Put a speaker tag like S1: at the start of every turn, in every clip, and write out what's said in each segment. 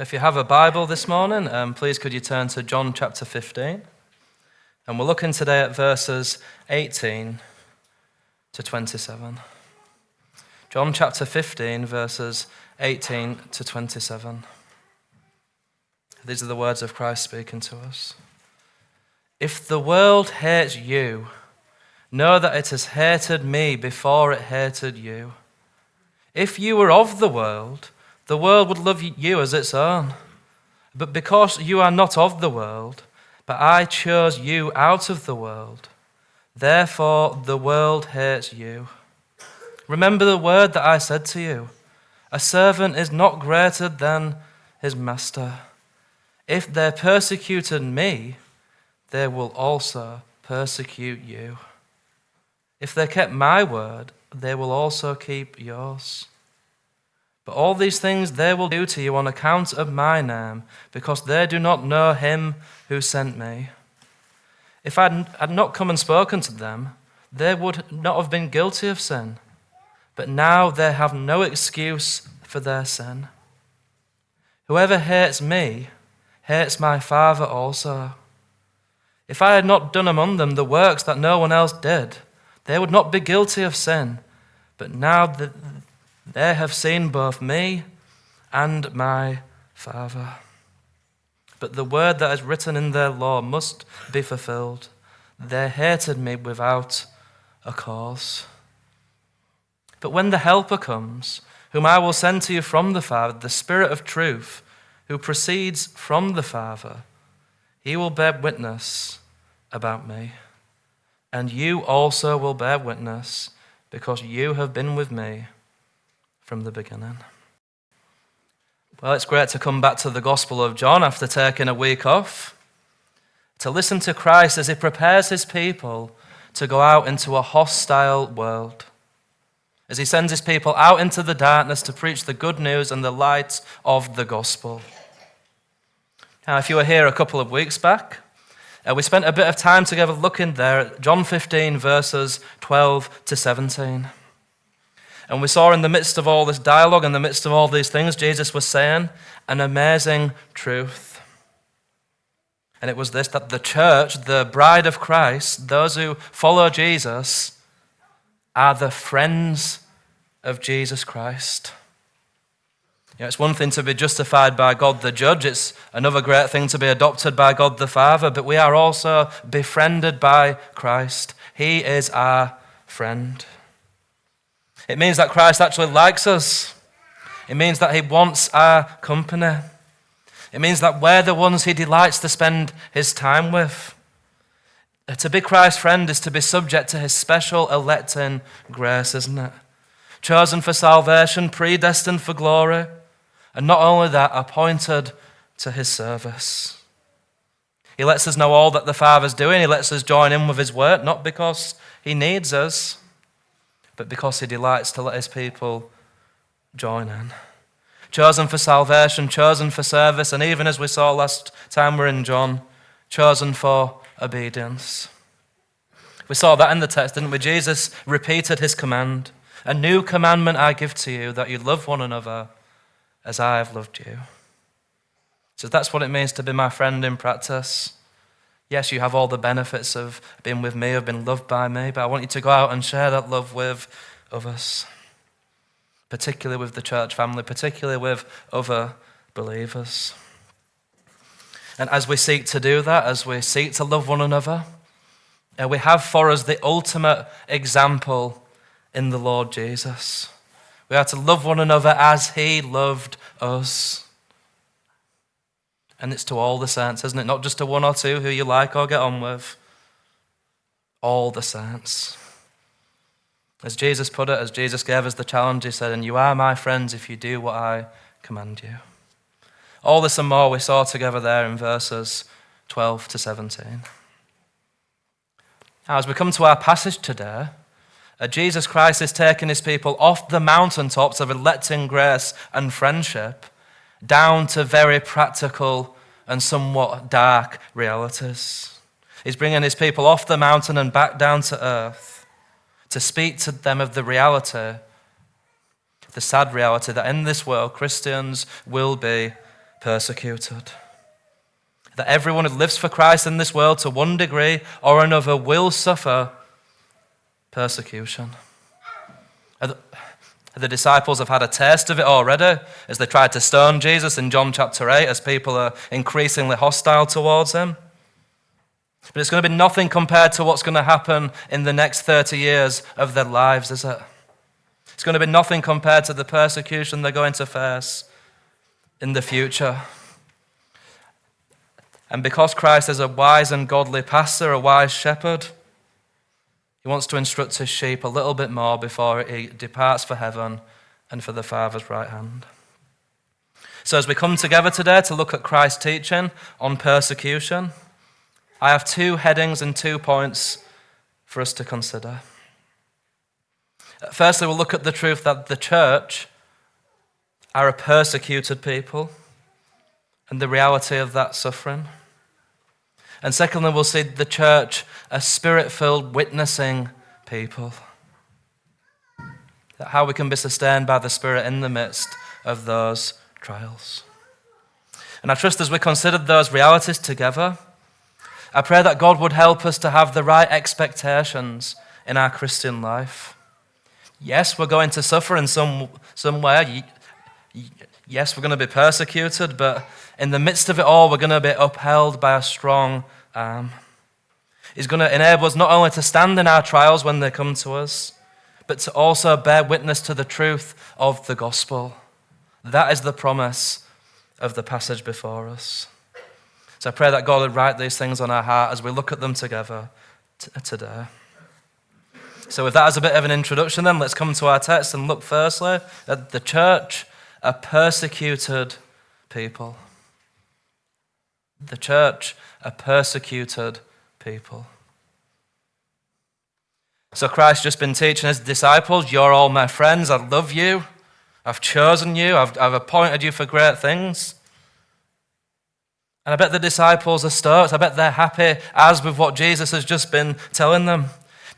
S1: If you have a Bible this morning, please could you turn to John chapter 15. And we're looking today at verses 18 to 27. John chapter 15, verses 18 to 27. These are the words of Christ speaking to us. If the world hates you, know that it has hated me before it hated you. If you were of the world would love you as its own. But because you are not of the world, but I chose you out of the world, therefore the world hates you. Remember the word that I said to you, a servant is not greater than his master. If they persecuted me, they will also persecute you. If they kept my word, they will also keep yours. But all these things they will do to you on account of my name, because they do not know him who sent me. If I had not come and spoken to them, they would not have been guilty of sin. But now they have no excuse for their sin. Whoever hates me hates my Father also. If I had not done among them the works that no one else did, they would not be guilty of sin. But now that they have seen both me and my Father. But the word that is written in their law must be fulfilled. They hated me without a cause. But when the Helper comes, whom I will send to you from the Father, the Spirit of truth, who proceeds from the Father, he will bear witness about me. And you also will bear witness, because you have been with me from the beginning. Well, it's great to come back to the Gospel of John after taking a week off, to listen to Christ as he prepares his people to go out into a hostile world, as he sends his people out into the darkness to preach the good news and the light of the gospel. Now, if you were here a couple of weeks back, we spent a bit of time together looking there at John 15, verses 12 to 17. And we saw in the midst of all this dialogue, in the midst of all these things, Jesus was saying an amazing truth. And it was this, that the church, the bride of Christ, those who follow Jesus, are the friends of Jesus Christ. You know, it's one thing to be justified by God the judge. It's another great thing to be adopted by God the Father. But we are also befriended by Christ. He is our friend. It means that Christ actually likes us. It means that he wants our company. It means that we're the ones he delights to spend his time with. To be Christ's friend is to be subject to his special electing grace, isn't it? Chosen for salvation, predestined for glory, and not only that, appointed to his service. He lets us know all that the Father's doing. He lets us join in with his work, not because he needs us, but because he delights to let his people join in. Chosen for salvation, chosen for service, and even as we saw last time we're in John, chosen for obedience. We saw that in the text, didn't we? Jesus repeated his command. A new commandment I give to you, that you love one another as I have loved you. So that's what it means to be my friend in practice. Yes, you have all the benefits of being with me, of being loved by me, but I want you to go out and share that love with others, particularly with the church family, particularly with other believers. And as we seek to do that, as we seek to love one another, we have for us the ultimate example in the Lord Jesus. We are to love one another as he loved us. And it's to all the saints, isn't it? Not just to one or two who you like or get on with. All the saints. As Jesus put it, as Jesus gave us the challenge, he said, and you are my friends if you do what I command you. All this and more we saw together there in verses 12 to 17. Now, as we come to our passage today, Jesus Christ is taking his people off the mountaintops of electing grace and friendship down to very practical and somewhat dark realities. He's bringing his people off the mountain and back down to earth to speak to them of the reality, the sad reality that in this world Christians will be persecuted. That everyone who lives for Christ in this world to one degree or another will suffer persecution. The disciples have had a taste of it already as they tried to stone Jesus in John chapter 8 as people are increasingly hostile towards him. But it's going to be nothing compared to what's going to happen in the next 30 years of their lives, is it? It's going to be nothing compared to the persecution they're going to face in the future. And because Christ is a wise and godly pastor, a wise shepherd, he wants to instruct his sheep a little bit more before he departs for heaven and for the Father's right hand. So as we come together today to look at Christ's teaching on persecution, I have two headings and 2 points for us to consider. Firstly, we'll look at the truth that the church are a persecuted people and the reality of that suffering. And secondly, we'll see the church a spirit-filled witnessing people. How we can be sustained by the Spirit in the midst of those trials. And I trust as we consider those realities together, I pray that God would help us to have the right expectations in our Christian life. Yes, we're going to suffer in some way. Yes, we're going to be persecuted, but in the midst of it all, we're going to be upheld by a strong arm. He's going to enable us not only to stand in our trials when they come to us, but to also bear witness to the truth of the gospel. That is the promise of the passage before us. So I pray that God would write these things on our heart as we look at them together today. So with that as a bit of an introduction then, let's come to our text and look firstly at the church, a persecuted people. The church, a persecuted people. So Christ's just been teaching his disciples, you're all my friends, I love you, I've chosen you, I've appointed you for great things. And I bet the disciples are stoked, I bet they're happy as with what Jesus has just been telling them.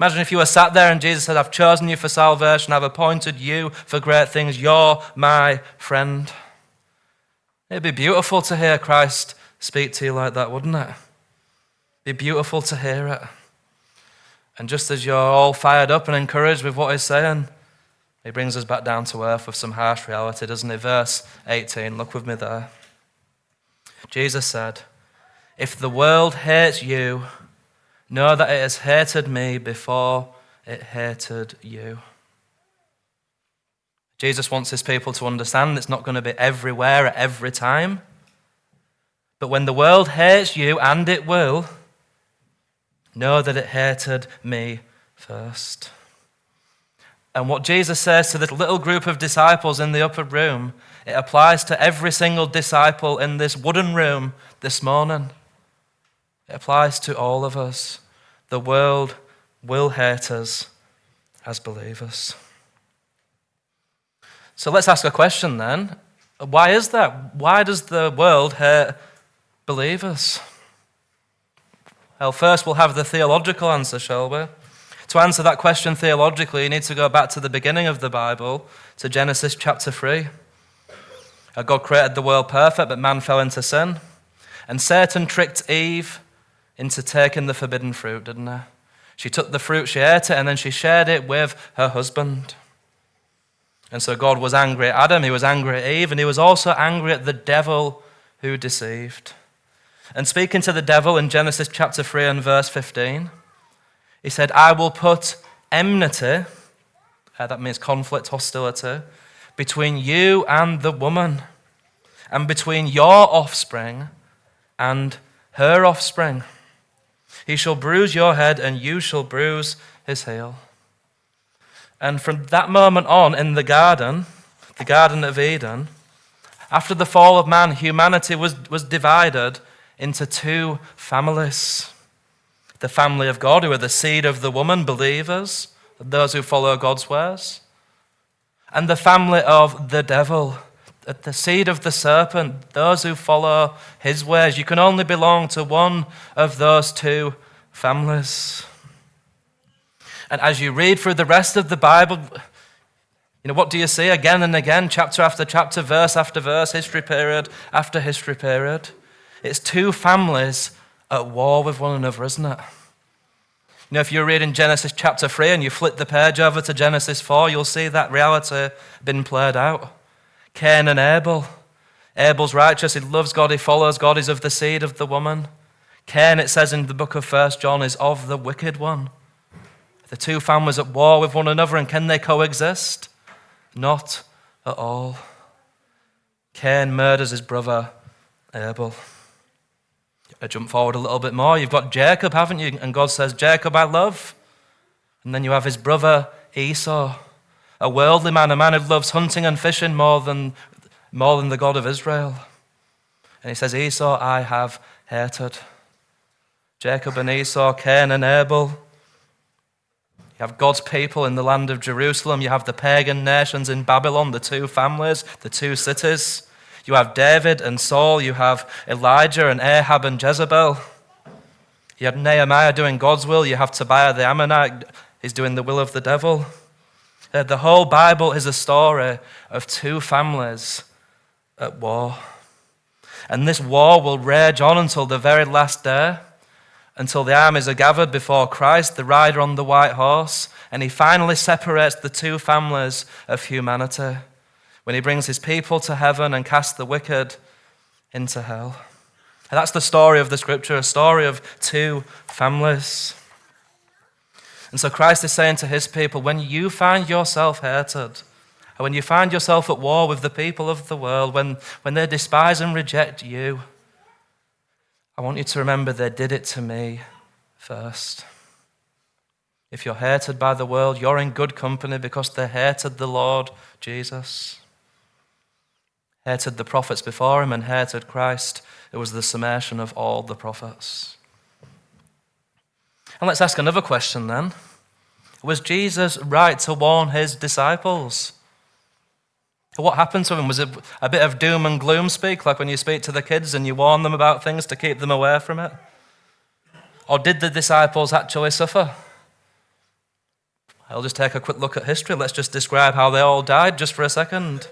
S1: Imagine if you were sat there and Jesus said, I've chosen you for salvation, I've appointed you for great things, you're my friend. It'd be beautiful to hear Christ speak to you like that, wouldn't it? It'd be beautiful to hear it. And just as you're all fired up and encouraged with what he's saying, he brings us back down to earth with some harsh reality, doesn't he? Verse 18, look with me there. Jesus said, if the world hates you, know that it has hated me before it hated you. Jesus wants his people to understand it's not going to be everywhere at every time. But when the world hates you, and it will, know that it hated me first. And what Jesus says to this little group of disciples in the upper room, it applies to every single disciple in this wooden room this morning. It applies to all of us. The world will hate us as believers. So let's ask a question then. Why is that? Why does the world hate believers? Well, first we'll have the theological answer, shall we? To answer that question theologically, you need to go back to the beginning of the Bible, to Genesis chapter 3. God created the world perfect, but man fell into sin. And Satan tricked Eve into taking the forbidden fruit, didn't he? She took the fruit, she ate it, and then she shared it with her husband. And so God was angry at Adam, he was angry at Eve, and he was also angry at the devil who deceived. And speaking to the devil in Genesis chapter 3 and verse 15, he said, I will put enmity, that means conflict, hostility, between you and the woman, and between your offspring and her offspring. He shall bruise your head, and you shall bruise his heel. And from that moment on in the Garden of Eden, after the fall of man, humanity was divided into two families. The family of God, who are the seed of the woman, believers, those who follow God's ways. And the family of the devil, the seed of the serpent, those who follow his ways. You can only belong to one of those two families. And as you read through the rest of the Bible, What do you see again and again, chapter after chapter, verse after verse, history period after history period? It's two families at war with one another, isn't it? If you're reading Genesis chapter 3 and you flip the page over to Genesis 4, you'll see that reality being played out. Cain and Abel. Abel's righteous, he loves God, he follows God, he's of the seed of the woman. Cain, it says in the book of 1 John, is of the wicked one. The two families at war with one another, and can they coexist? Not at all. Cain murders his brother Abel. I jump forward a little bit more. You've got Jacob, haven't you? And God says, Jacob I love. And then you have his brother Esau, a worldly man, a man who loves hunting and fishing more than the God of Israel. And he says, Esau I have hated. Jacob and Esau, Cain and Abel. You have God's people in the land of Jerusalem. You have the pagan nations in Babylon, the two families, the two cities. You have David and Saul. You have Elijah and Ahab and Jezebel. You have Nehemiah doing God's will. You have Tobiah the Ammonite. He's doing the will of the devil. The whole Bible is a story of two families at war. And this war will rage on until the very last day, until the armies are gathered before Christ, the rider on the white horse, and he finally separates the two families of humanity when he brings his people to heaven and casts the wicked into hell. And that's the story of the scripture, a story of two families. And so Christ is saying to his people, when you find yourself hated, and when you find yourself at war with the people of the world, when they despise and reject you, I want you to remember they did it to me first. If you're hated by the world, you're in good company because they hated the Lord Jesus. Hated the prophets before him and hated Christ. It was the summation of all the prophets. And let's ask another question then. Was Jesus right to warn his disciples? What happened to him? Was it a bit of doom and gloom speak, like when you speak to the kids and you warn them about things to keep them away from it? Or did the disciples actually suffer? I'll just take a quick look at history. Let's just describe how they all died just for a second.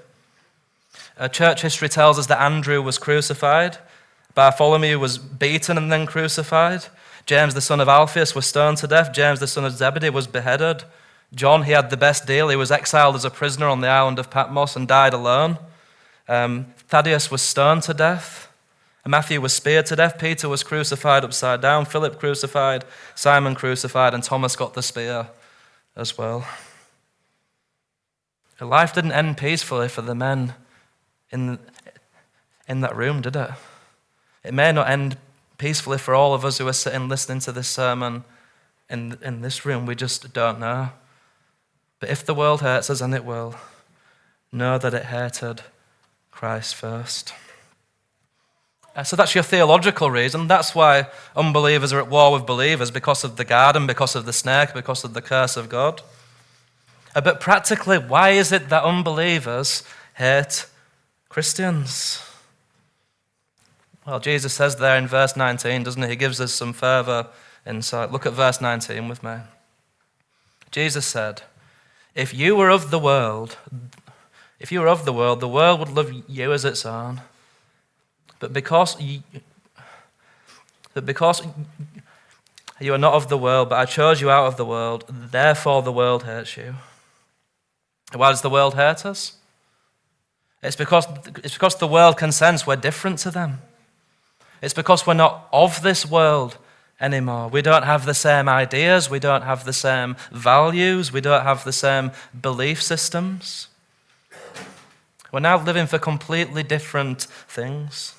S1: Church history tells us that Andrew was crucified. Bartholomew was beaten and then crucified. James, the son of Alphaeus, was stoned to death. James, the son of Zebedee, was beheaded. John, he had the best deal. He was exiled as a prisoner on the island of Patmos and died alone. Thaddeus was stoned to death. Matthew was speared to death. Peter was crucified upside down. Philip crucified. Simon crucified. And Thomas got the spear as well. Life didn't end peacefully for the men in that room, did it? It may not end peacefully for all of us who are sitting listening to this sermon in this room. We just don't know. But if the world hates us, and it will, know that it hated Christ first. So that's your theological reason. That's why unbelievers are at war with believers, because of the garden, because of the snake, because of the curse of God. But practically, why is it that unbelievers hate Christians? Well, Jesus says there in verse 19, doesn't he? He gives us some further insight. Look at verse 19 with me. Jesus said, If you were of the world, the world would love you as its own. But because you are not of the world, but I chose you out of the world, therefore the world hates you. Why does the world hate us? It's because the world can sense we're different to them. It's because we're not of this world anymore. We don't have the same ideas. We don't have the same values. We don't have the same belief systems. We're now living for completely different things.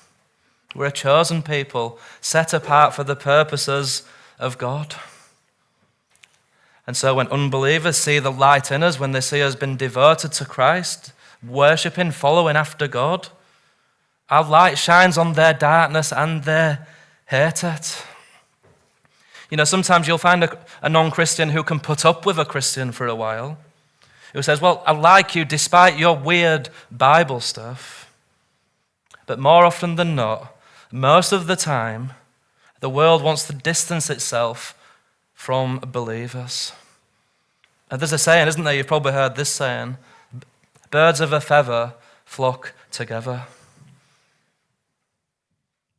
S1: We're a chosen people, set apart for the purposes of God. And so when unbelievers see the light in us, when they see us being devoted to Christ, worshipping, following after God, our light shines on their darkness and they hate it. Sometimes you'll find a non-Christian who can put up with a Christian for a while, who says, well, I like you despite your weird Bible stuff. But more often than not, most of the time, the world wants to distance itself from believers. And there's a saying, isn't there? You've probably heard this saying, Birds of a feather flock together.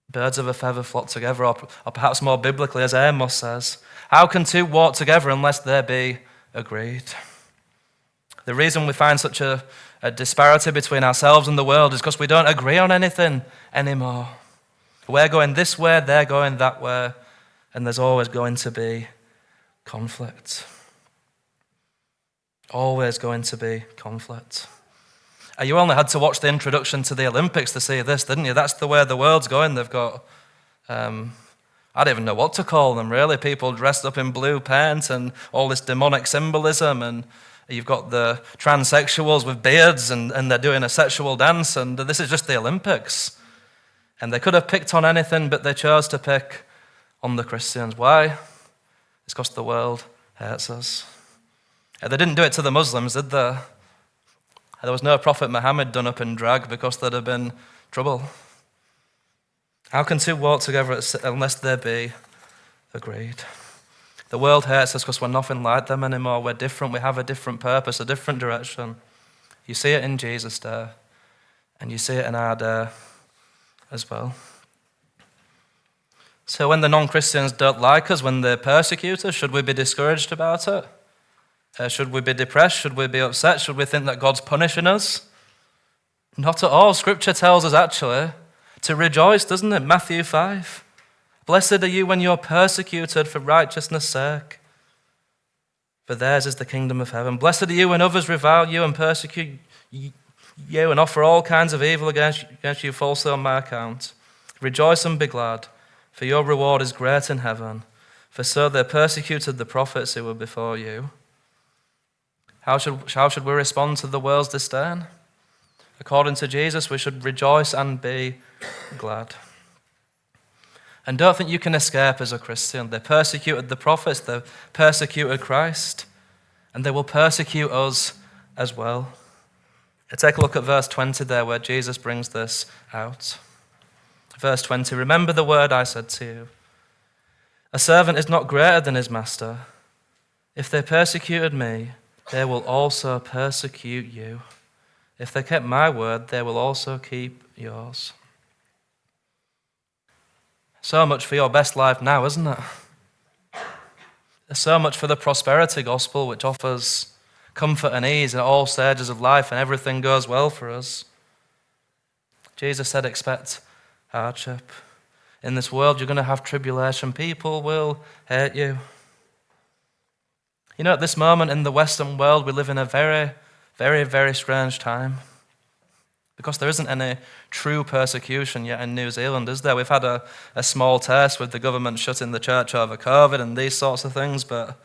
S1: Birds of a feather flock together, or perhaps more biblically, as Amos says, how can two walk together unless they be agreed? The reason we find such a disparity between ourselves and the world is because we don't agree on anything anymore. We're going this way, they're going that way, and there's always going to be conflict. Always going to be conflict. You only had to watch the introduction to the Olympics to see this, didn't you? That's the way the world's going. They've got, I don't even know what to call them, really. People dressed up in blue paint and all this demonic symbolism, and you've got the transsexuals with beards and they're doing a sexual dance, and this is just the Olympics. And they could have picked on anything, but they chose to pick on the Christians. Why? It's because the world hates us. They didn't do it to the Muslims, did they? There was no Prophet Muhammad done up in drag because there'd have been trouble. How can two walk together unless they be agreed? The world hates us because we're nothing like them anymore. We're different. We have a different purpose, a different direction. You see it in Jesus' day, and you see it in our day as well. So when the non-Christians don't like us, when they persecute us, should we be discouraged about it? Should we be depressed? Should we be upset? Should we think that God's punishing us? Not at all. Scripture tells us actually to rejoice, doesn't it? Matthew 5. Blessed are you when you're persecuted for righteousness' sake, for theirs is the kingdom of heaven. Blessed are you when others revile you and persecute you and offer all kinds of evil against you falsely on my account. Rejoice and be glad, for your reward is great in heaven. For so they persecuted the prophets who were before you. How should we respond to the world's disdain? According to Jesus, we should rejoice and be glad. And don't think you can escape as a Christian. They persecuted the prophets, they persecuted Christ, and they will persecute us as well. Take a look at verse 20 there where Jesus brings this out. Verse 20, remember the word I said to you. A servant is not greater than his master. If they persecuted me, they will also persecute you. If they kept my word, they will also keep yours. So much for your best life now, isn't it? There's so much for the prosperity gospel, which offers comfort and ease at all stages of life, and everything goes well for us. Jesus said, expect hardship. In this world, you're going to have tribulation. People will hate you. You know, at this moment in the Western world, we live in a very, very, very strange time. Because there isn't any true persecution yet in New Zealand, is there? We've had a small test with the government shutting the church over COVID and these sorts of things, but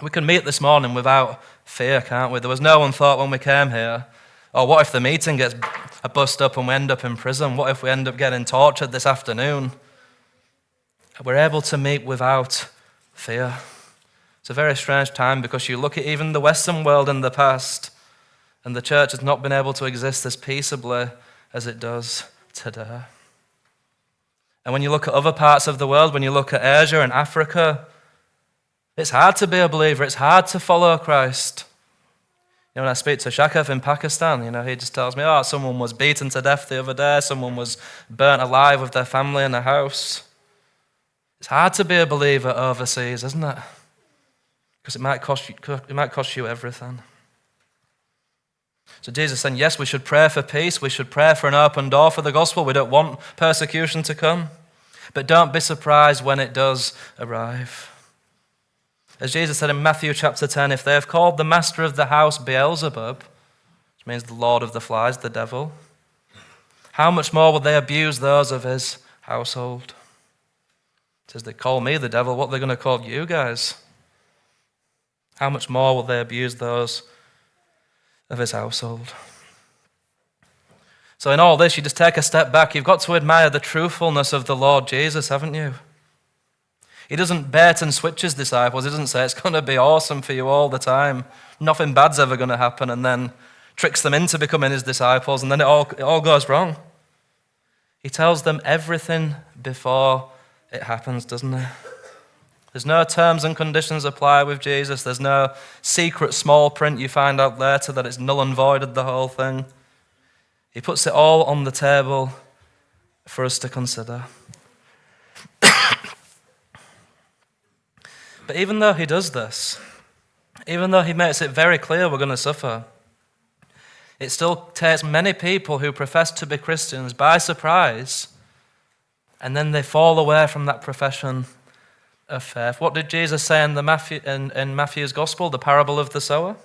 S1: we can meet this morning without fear, can't we? There was no one thought when we came here, oh, what if the meeting gets bust up and we end up in prison? What if we end up getting tortured this afternoon? We're able to meet without fear. It's a very strange time because you look at even the Western world in the past, and the church has not been able to exist as peaceably as it does today. And when you look at other parts of the world, when you look at Asia and Africa, it's hard to be a believer. It's hard to follow Christ. You know, when I speak to Shakaf in Pakistan, you know, he just tells me, oh, someone was beaten to death the other day, someone was burnt alive with their family in a house. It's hard to be a believer overseas, isn't it? Because it might cost you everything. So Jesus is saying, yes, we should pray for peace. We should pray for an open door for the gospel. We don't want persecution to come. But don't be surprised when it does arrive. As Jesus said in Matthew chapter 10, if they have called the master of the house Beelzebub, which means the lord of the flies, the devil, how much more will they abuse those of his household? It says they call me the devil. What are they going to call you guys? How much more will they abuse those of his household? So in all this, you just take a step back. You've got to admire the truthfulness of the Lord Jesus, haven't you? He doesn't bait and switch his disciples. He doesn't say it's going to be awesome for you all the time. Nothing bad's ever going to happen, and then tricks them into becoming his disciples, and then it all goes wrong. He tells them everything before it happens, doesn't he? There's no terms and conditions apply with Jesus. There's no secret small print you find out later that it's null and voided, the whole thing. He puts it all on the table for us to consider. But even though he does this, even though he makes it very clear we're going to suffer, it still takes many people who profess to be Christians by surprise, and then they fall away from that profession of faith. What did Jesus say in Matthew's Gospel, the parable of the sower?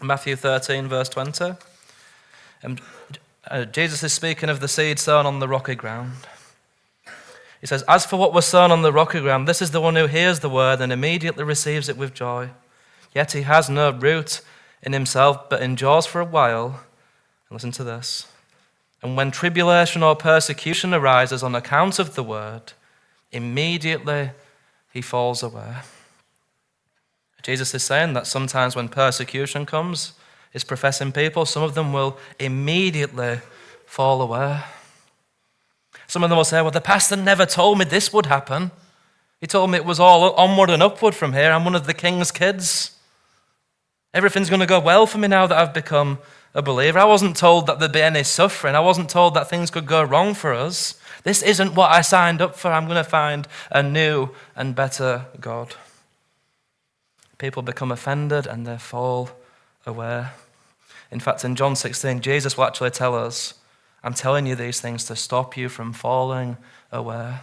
S1: Matthew 13, verse 20. Jesus is speaking of the seed sown on the rocky ground. He says, "As for what was sown on the rocky ground, this is the one who hears the word and immediately receives it with joy. Yet he has no root in himself, but endures for a while." And listen to this. "And when tribulation or persecution arises on account of the word, immediately he falls away." Jesus is saying that sometimes when persecution comes, his professing people, some of them will immediately fall away. Some of them will say, "Well, the pastor never told me this would happen. He told me it was all onward and upward from here. I'm one of the king's kids. Everything's going to go well for me now that I've become a believer. I wasn't told that there'd be any suffering. I wasn't told that things could go wrong for us. This isn't what I signed up for. I'm going to find a new and better God." People become offended and they fall away. In fact, in John 16, Jesus will actually tell us, "I'm telling you these things to stop you from falling away.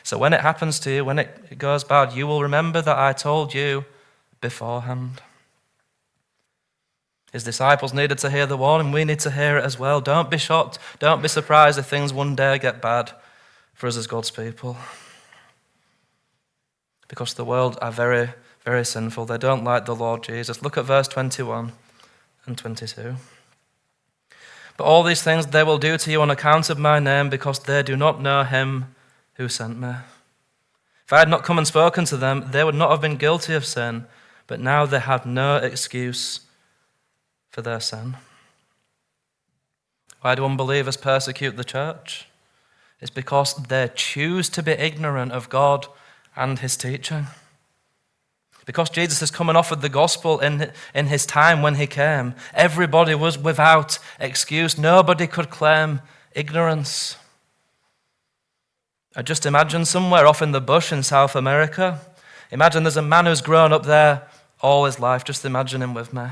S1: So when it happens to you, when it goes bad, you will remember that I told you beforehand." His disciples needed to hear the warning. We need to hear it as well. Don't be shocked. Don't be surprised if things one day get bad for us as God's people. Because the world are very, very sinful. They don't like the Lord Jesus. Look at verse 21 and 22. "But all these things they will do to you on account of my name, because they do not know him who sent me. If I had not come and spoken to them, they would not have been guilty of sin, but now they have no excuse for their sin." Why do unbelievers persecute the church? It's because they choose to be ignorant of God and his teaching. Because Jesus is coming off of the gospel in his time when he came, everybody was without excuse. Nobody could claim ignorance. I just imagine somewhere off in the bush in South America, imagine there's a man who's grown up there all his life. Just imagine him with me.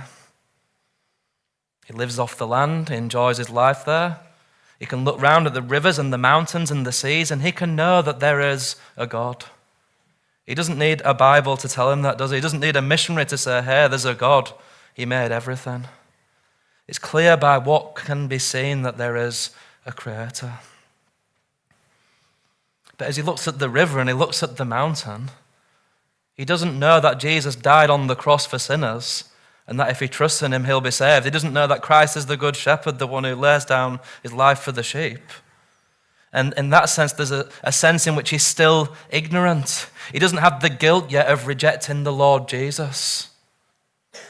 S1: He lives off the land, he enjoys his life there. He can look round at the rivers and the mountains and the seas, and he can know that there is a God. He doesn't need a Bible to tell him that, does he? He doesn't need a missionary to say, "Hey, there's a God. He made everything." It's clear by what can be seen that there is a creator. But as he looks at the river and he looks at the mountain, he doesn't know that Jesus died on the cross for sinners and that if he trusts in him, he'll be saved. He doesn't know that Christ is the good shepherd, the one who lays down his life for the sheep. And in that sense, there's a sense in which he's still ignorant. He doesn't have the guilt yet of rejecting the Lord Jesus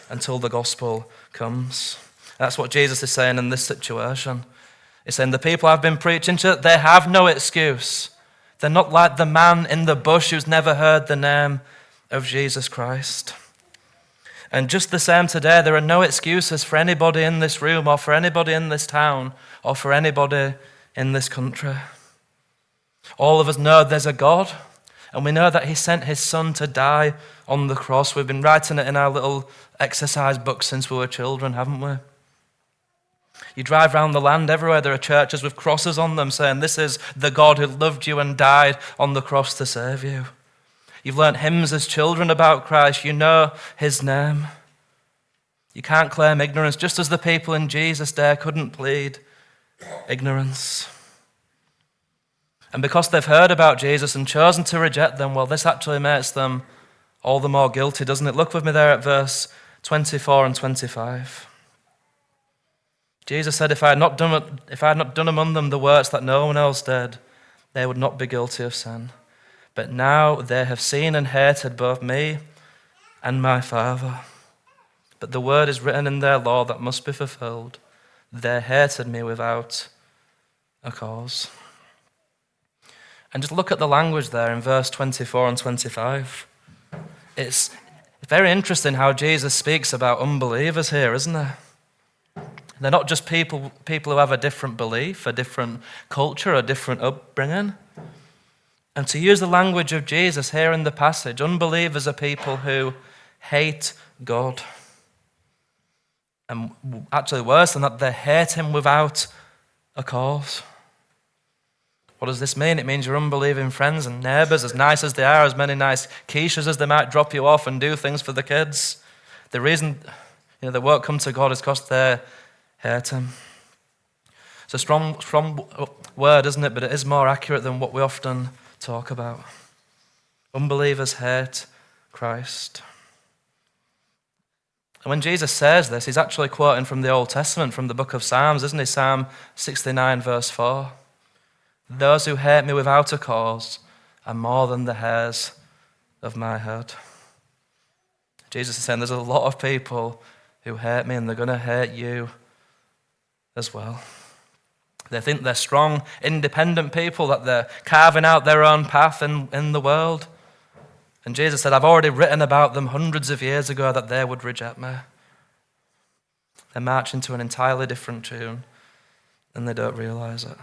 S1: until the gospel comes. That's what Jesus is saying in this situation. He's saying the people I've been preaching to, they have no excuse. They're not like the man in the bush who's never heard the name of Jesus Christ. And just the same today, there are no excuses for anybody in this room or for anybody in this town or for anybody in this country. All of us know there's a God, and we know that he sent his son to die on the cross. We've been writing it in our little exercise book since we were children, haven't we? You drive around the land, everywhere there are churches with crosses on them saying, "This is the God who loved you and died on the cross to save you." You've learnt hymns as children about Christ. You know his name. You can't claim ignorance, just as the people in Jesus' day couldn't plead ignorance. And because they've heard about Jesus and chosen to reject them, well, this actually makes them all the more guilty, doesn't it? Look with me there at verse 24 and 25. Jesus said, if I had not done among them the works that no one else did, they would not be guilty of sin. But now they have seen and hated both me and my Father. But the word is written in their law that must be fulfilled. They hated me without a cause. And just look at the language there in verse 24 and 25. It's very interesting how Jesus speaks about unbelievers here, isn't it? They're not just people who have a different belief, a different culture, a different upbringing. And to use the language of Jesus here in the passage, unbelievers are people who hate God. And actually worse than that, they hate him without a cause. What does this mean? It means your unbelieving friends and neighbours, as nice as they are, as many nice quiches as they might drop you off and do things for the kids, the reason they won't come to God is because they hate him. It's a strong word, isn't it? But it is more accurate than what we often talk about. Unbelievers hate Christ. And when Jesus says this, he's actually quoting from the Old Testament, from the book of Psalms, isn't he? Psalm 69, verse 4. Those who hate me without a cause are more than the hairs of my head. Jesus is saying there's a lot of people who hate me, and they're going to hate you as well. They think they're strong, independent people, that they're carving out their own path in the world. And Jesus said, I've already written about them hundreds of years ago that they would reject me. They're marching to an entirely different tune, and they don't realize it.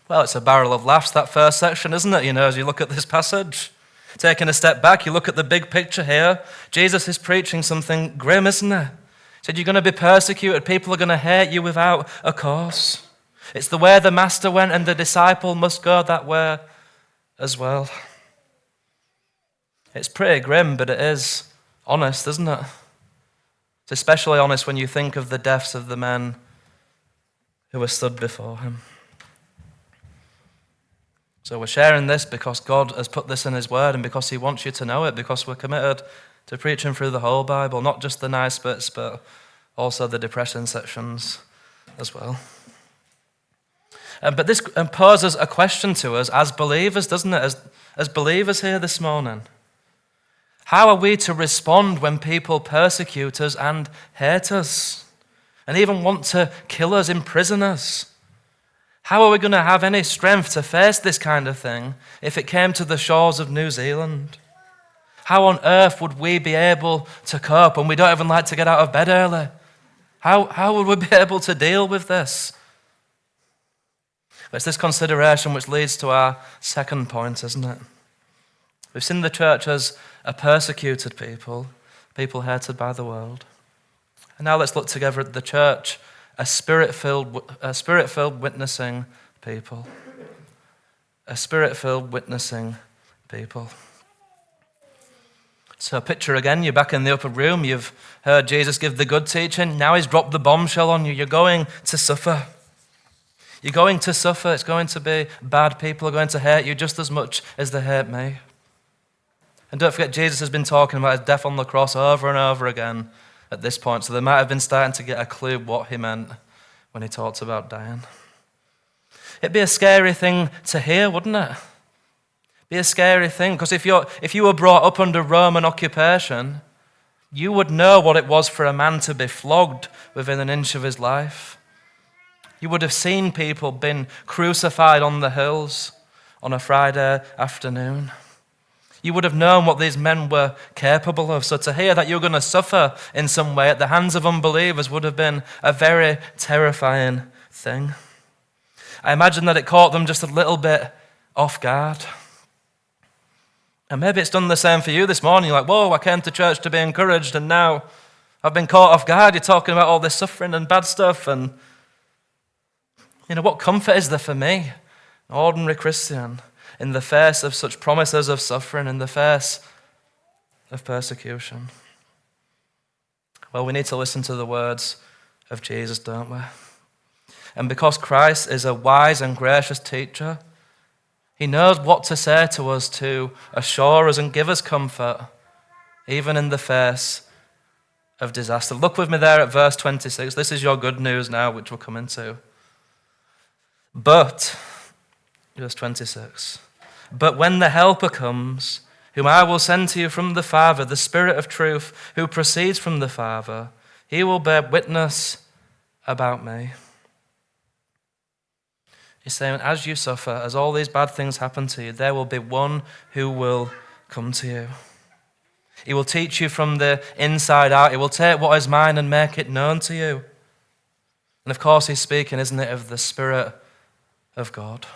S1: Well, it's a barrel of laughs, that first section, isn't it? As you look at this passage. Taking a step back, you look at the big picture here. Jesus is preaching something grim, isn't it? He said, you're going to be persecuted. People are going to hate you without a cause. It's the way the master went, and the disciple must go that way as well. It's pretty grim, but it is honest, isn't it? It's especially honest when you think of the deaths of the men who were stood before him. So we're sharing this because God has put this in his word and because he wants you to know it, because we're committed to preaching through the whole Bible, not just the nice bits, but also the depressing sections as well. But this poses a question to us as believers, doesn't it? As believers here this morning. How are we to respond when people persecute us and hate us and even want to kill us, imprison us? How are we going to have any strength to face this kind of thing if it came to the shores of New Zealand? How on earth would we be able to cope when we don't even like to get out of bed early? How would we be able to deal with this? It's this consideration which leads to our second point, isn't it? We've seen the church as a persecuted people hated by the world. And now let's look together at the church, a spirit-filled witnessing people. A spirit-filled witnessing people. So picture again, you're back in the upper room, you've heard Jesus give the good teaching, now he's dropped the bombshell on you, you're going to suffer. You're going to suffer, it's going to be bad, people are going to hate you just as much as they hate me. And don't forget, Jesus has been talking about his death on the cross over and over again at this point, so they might have been starting to get a clue what he meant when he talks about dying. It'd be a scary thing to hear, wouldn't it? Be a scary thing, because if you were brought up under Roman occupation, you would know what it was for a man to be flogged within an inch of his life. You would have seen people being crucified on the hills on a Friday afternoon. You would have known what these men were capable of. So to hear that you're going to suffer in some way at the hands of unbelievers would have been a very terrifying thing. I imagine that it caught them just a little bit off guard. And maybe it's done the same for you this morning. You're like, whoa, I came to church to be encouraged, and now I've been caught off guard. You're talking about all this suffering and bad stuff. And, what comfort is there for me, an ordinary Christian, in the face of such promises of suffering, in the face of persecution? Well, we need to listen to the words of Jesus, don't we? And because Christ is a wise and gracious teacher, he knows what to say to us to assure us and give us comfort, even in the face of disaster. Look with me there at verse 26. This is your good news now, which we'll come into. But, verse 26, but when the Helper comes, whom I will send to you from the Father, the Spirit of truth, who proceeds from the Father, he will bear witness about me. He's saying, as you suffer, as all these bad things happen to you, there will be one who will come to you. He will teach you from the inside out. He will take what is mine and make it known to you. And of course he's speaking, isn't it, of the Spirit of God.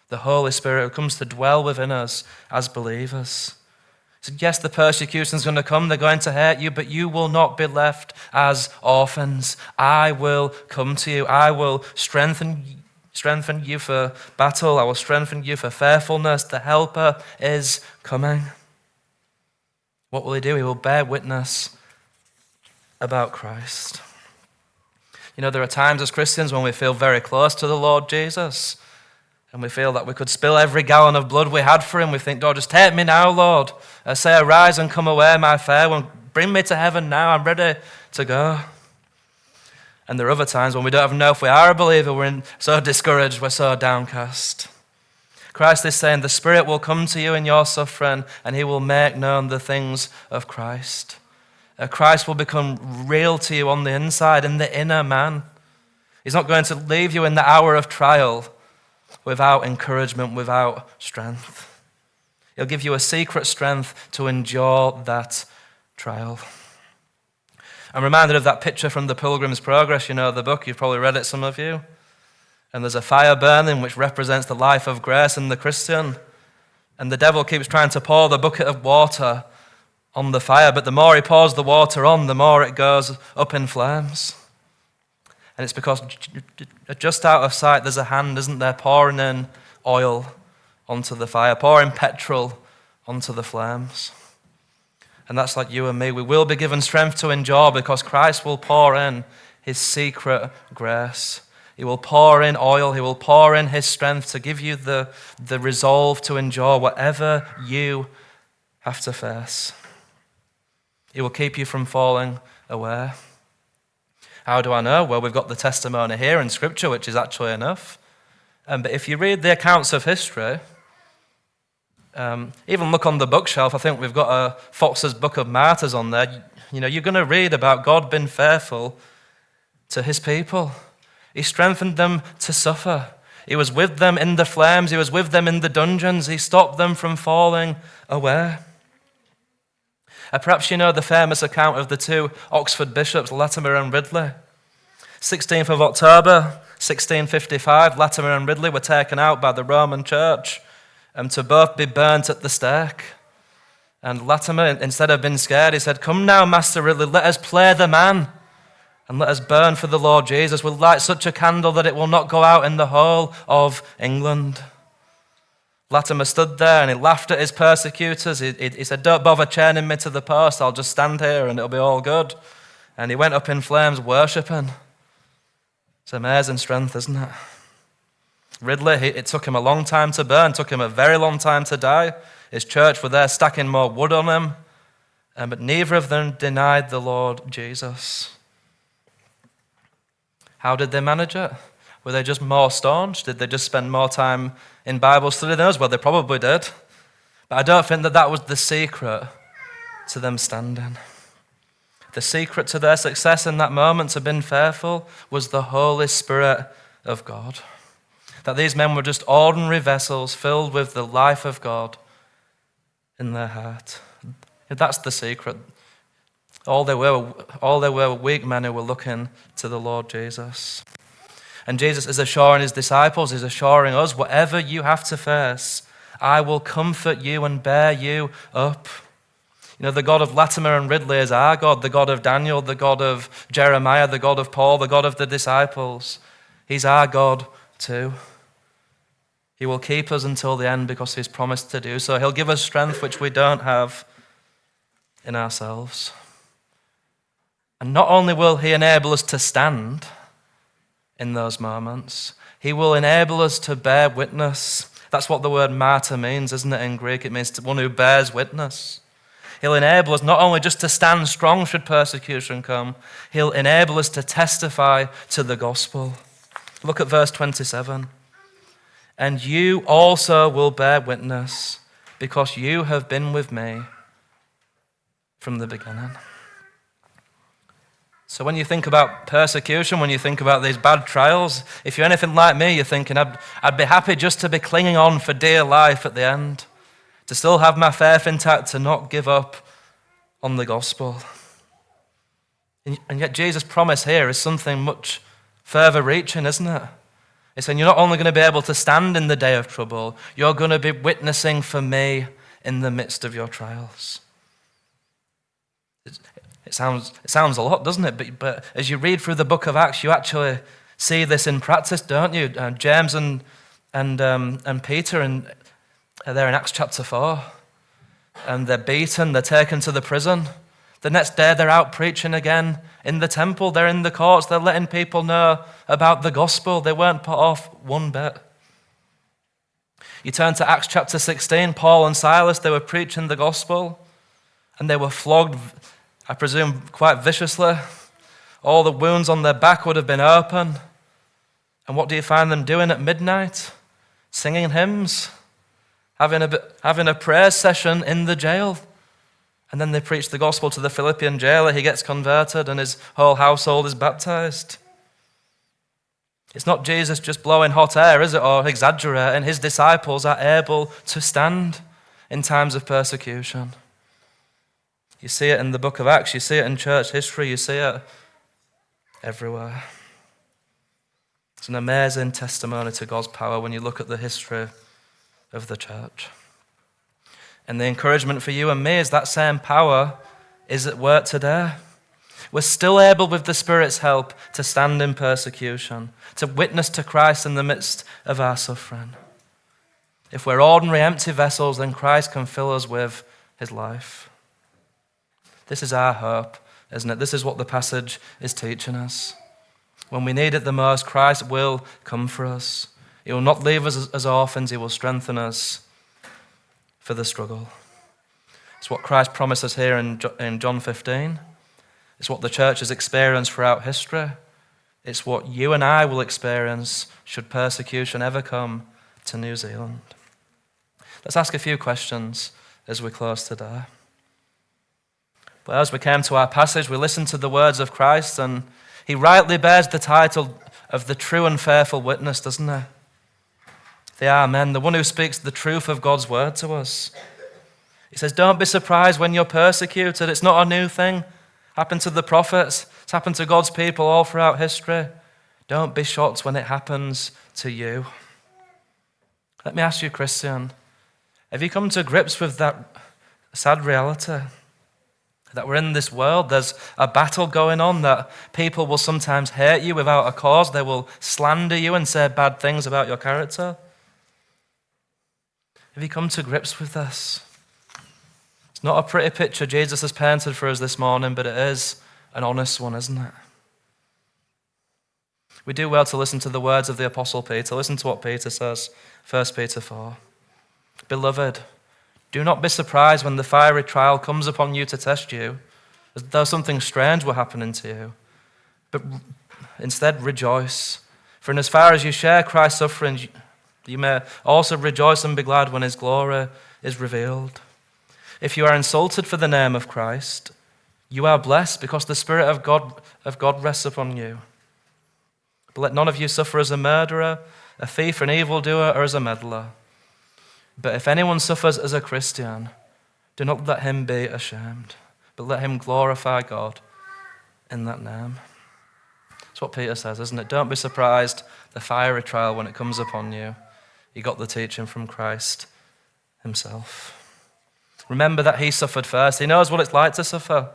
S1: The Holy Spirit who comes to dwell within us as believers. He said, yes, the persecution's going to come. They're going to hate you, but you will not be left as orphans. I will come to you. I will strengthen you for battle. I will strengthen you for faithfulness. The Helper is coming. What will he do? He will bear witness about Christ. You know, there are times as Christians when we feel very close to the Lord Jesus and we feel that we could spill every gallon of blood we had for him. We think, "Lord, just take me now, Lord. I say, arise and come away, my fair one. Bring me to heaven now. I'm ready to go." And there are other times when we don't even know if we are a believer. We're so discouraged. We're so downcast. Christ is saying the Spirit will come to you in your suffering and he will make known the things of Christ. Christ will become real to you on the inside, in the inner man. He's not going to leave you in the hour of trial without encouragement, without strength. He'll give you a secret strength to endure that trial. I'm reminded of that picture from the Pilgrim's Progress, you know, the book. You've probably read it, some of you. And there's a fire burning which represents the life of grace in the Christian. And the devil keeps trying to pour the bucket of water on the fire, but the more he pours the water on, the more it goes up in flames. And it's because just out of sight there's a hand, isn't there, pouring in oil onto the fire, pouring petrol onto the flames. And that's like you and me. We will be given strength to endure because Christ will pour in his secret grace. He will pour in oil. He will pour in his strength to give you the resolve to endure whatever you have to face. He will keep you from falling away. How do I know? Well, we've got the testimony here in Scripture, which is actually enough. But if you read the accounts of history, even look on the bookshelf, I think we've got a Fox's Book of Martyrs on there. You know, you're going to read about God being faithful to his people. He strengthened them to suffer. He was with them in the flames. He was with them in the dungeons. He stopped them from falling away. Perhaps you know the famous account of the two Oxford bishops, Latimer and Ridley. 16th of October, 1655, Latimer and Ridley were taken out by the Roman Church to both be burnt at the stake. And Latimer, instead of being scared, he said, "Come now, Master Ridley, let us play the man and let us burn for the Lord Jesus. We'll light such a candle that it will not go out in the whole of England." Latimer stood there and he laughed at his persecutors. He said, "Don't bother chaining me to the post. I'll just stand here and it'll be all good." And he went up in flames worshipping. It's amazing strength, isn't it? Ridley, it took him a long time to burn, took him a very long time to die. His church were there stacking more wood on him. But neither of them denied the Lord Jesus. How did they manage it? Were they just more staunch? Did they just spend more time in Bible study than us? Well, they probably did. But I don't think that was the secret to them standing. The secret to their success in that moment, to being faithful, was the Holy Spirit of God. That these men were just ordinary vessels filled with the life of God in their heart. That's the secret. All they were weak men who were looking to the Lord Jesus. And Jesus is assuring his disciples, he's assuring us, whatever you have to face, I will comfort you and bear you up. You know, the God of Latimer and Ridley is our God, the God of Daniel, the God of Jeremiah, the God of Paul, the God of the disciples. He's our God too. He will keep us until the end because he's promised to do so. He'll give us strength which we don't have in ourselves. And not only will he enable us to stand in those moments, he will enable us to bear witness. That's what the word martyr means, isn't it, in Greek? It means one who bears witness. He'll enable us not only just to stand strong should persecution come, he'll enable us to testify to the gospel. Look at verse 27. And you also will bear witness because you have been with me from the beginning. So when you think about persecution, when you think about these bad trials, if you're anything like me, you're thinking, I'd be happy just to be clinging on for dear life at the end. to still have my faith intact, to not give up on the gospel. And yet Jesus' promise here is something much further reaching, isn't it? It's saying you're not only going to be able to stand in the day of trouble, you're going to be witnessing for me in the midst of your trials. It sounds a lot, doesn't it? But as you read through the book of Acts, you actually see this in practice, don't you? James and Peter, and they're in Acts chapter 4, and they're beaten, they're taken to the prison. The next day they're out preaching again in the temple, they're in the courts, they're letting people know about the gospel. They weren't put off one bit. You turn to Acts chapter 16, Paul and Silas, they were preaching the gospel, and they were flogged, I presume, quite viciously. All the wounds on their back would have been open. And what do you find them doing at midnight? Singing hymns, having a prayer session in the jail. And then they preach the gospel to the Philippian jailer. He gets converted and his whole household is baptized. It's not Jesus just blowing hot air, is it, or exaggerating. His disciples are able to stand in times of persecution. You see it in the book of Acts, you see it in church history, you see it everywhere. It's an amazing testimony to God's power when you look at the history of the church. And the encouragement for you and me is that same power is at work today. We're still able, with the Spirit's help, to stand in persecution, to witness to Christ in the midst of our suffering. If we're ordinary, empty vessels, then Christ can fill us with his life. This is our hope, isn't it? This is what the passage is teaching us. When we need it the most, Christ will come for us. He will not leave us as orphans. He will strengthen us for the struggle. It's what Christ promises here in John 15. It's what the church has experienced throughout history. It's what you and I will experience should persecution ever come to New Zealand. Let's ask a few questions as we close today. But as we came to our passage, we listened to the words of Christ, and he rightly bears the title of the true and faithful witness, doesn't he? The Amen, the one who speaks the truth of God's word to us. He says, don't be surprised when you're persecuted. It's not a new thing. It happened to the prophets. It's happened to God's people all throughout history. Don't be shocked when it happens to you. Let me ask you, Christian, have you come to grips with that sad reality? That we're in this world, there's a battle going on, that people will sometimes hate you without a cause. They will slander you and say bad things about your character. Have you come to grips with this? It's not a pretty picture Jesus has painted for us this morning, but it is an honest one, isn't it? We do well to listen to the words of the Apostle Peter. Listen to what Peter says, 1 Peter 4. Beloved, do not be surprised when the fiery trial comes upon you to test you, as though something strange were happening to you. But instead rejoice, for in as far as you share Christ's suffering, you may also rejoice and be glad when his glory is revealed. If you are insulted for the name of Christ, you are blessed because the Spirit of God rests upon you. But let none of you suffer as a murderer, a thief, an evildoer, or as a meddler. But if anyone suffers as a Christian, do not let him be ashamed, but let him glorify God in that name. That's what Peter says, isn't it? Don't be surprised, the fiery trial, when it comes upon you. You got the teaching from Christ himself. Remember that he suffered first. He knows what it's like to suffer.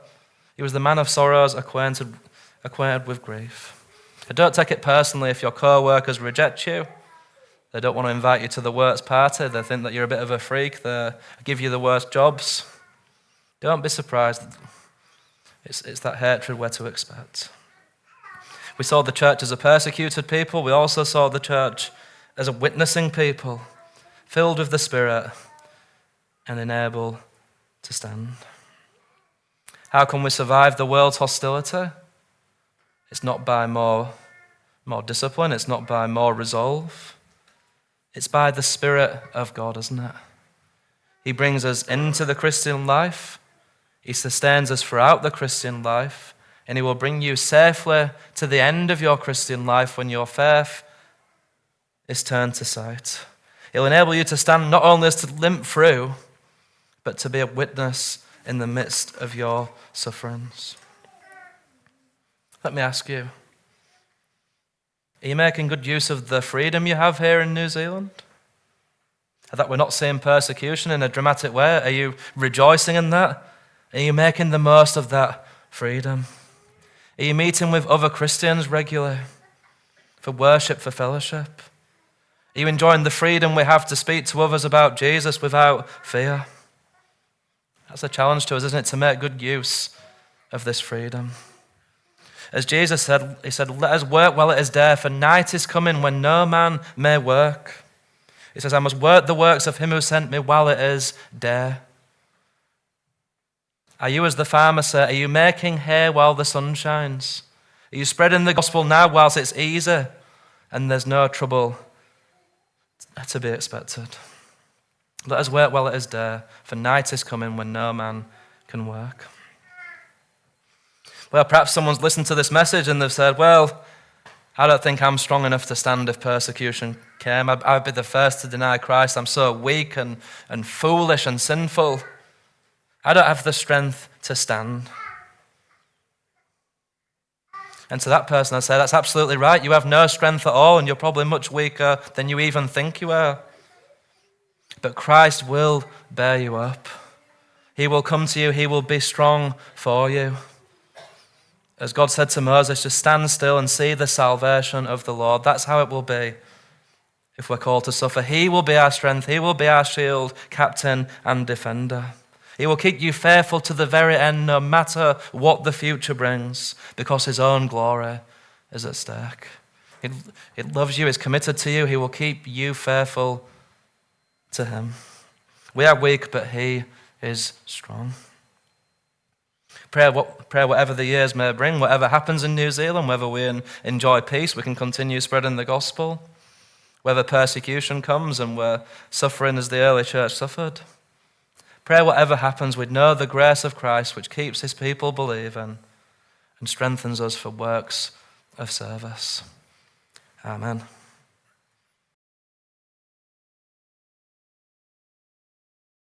S1: He was the man of sorrows, acquainted with grief. And don't take it personally if your co-workers reject you. They don't want to invite you to the works party. They think that you're a bit of a freak. They give you the worst jobs. Don't be surprised. It's that hatred we're to expect. We saw the church as a persecuted people. We also saw the church as a witnessing people, filled with the Spirit and enabled to stand. How can we survive the world's hostility? It's not by more discipline. It's not by more resolve. It's by the Spirit of God, isn't it? He brings us into the Christian life. He sustains us throughout the Christian life. And he will bring you safely to the end of your Christian life when your faith is turned to sight. He'll enable you to stand not only as to limp through, but to be a witness in the midst of your sufferings. Let me ask you, are you making good use of the freedom you have here in New Zealand? That we're not seeing persecution in a dramatic way? Are you rejoicing in that? Are you making the most of that freedom? Are you meeting with other Christians regularly for worship, for fellowship? Are you enjoying the freedom we have to speak to others about Jesus without fear? That's a challenge to us, isn't it, to make good use of this freedom. As Jesus said, he said, let us work while it is day, for night is coming when no man may work. He says, I must work the works of him who sent me while it is day. Are you, as the farmer said, are you making hay while the sun shines? Are you spreading the gospel now whilst it's easy and there's no trouble to be expected? Let us work while it is day, for night is coming when no man can work. Well, perhaps someone's listened to this message and they've said, well, I don't think I'm strong enough to stand if persecution came. I'd be the first to deny Christ. I'm so weak and foolish and sinful. I don't have the strength to stand. And to that person I say, that's absolutely right. You have no strength at all and you're probably much weaker than you even think you are. But Christ will bear you up. He will come to you. He will be strong for you. As God said to Moses, just stand still and see the salvation of the Lord. That's how it will be if we're called to suffer. He will be our strength. He will be our shield, captain, and defender. He will keep you faithful to the very end, no matter what the future brings, because his own glory is at stake. He loves you, is committed to you. He will keep you faithful to him. We are weak, but he is strong. Pray whatever the years may bring, whatever happens in New Zealand, whether we enjoy peace, we can continue spreading the gospel, whether persecution comes and we're suffering as the early church suffered. Pray whatever happens, we'd know the grace of Christ which keeps his people believing and strengthens us for works of service. Amen.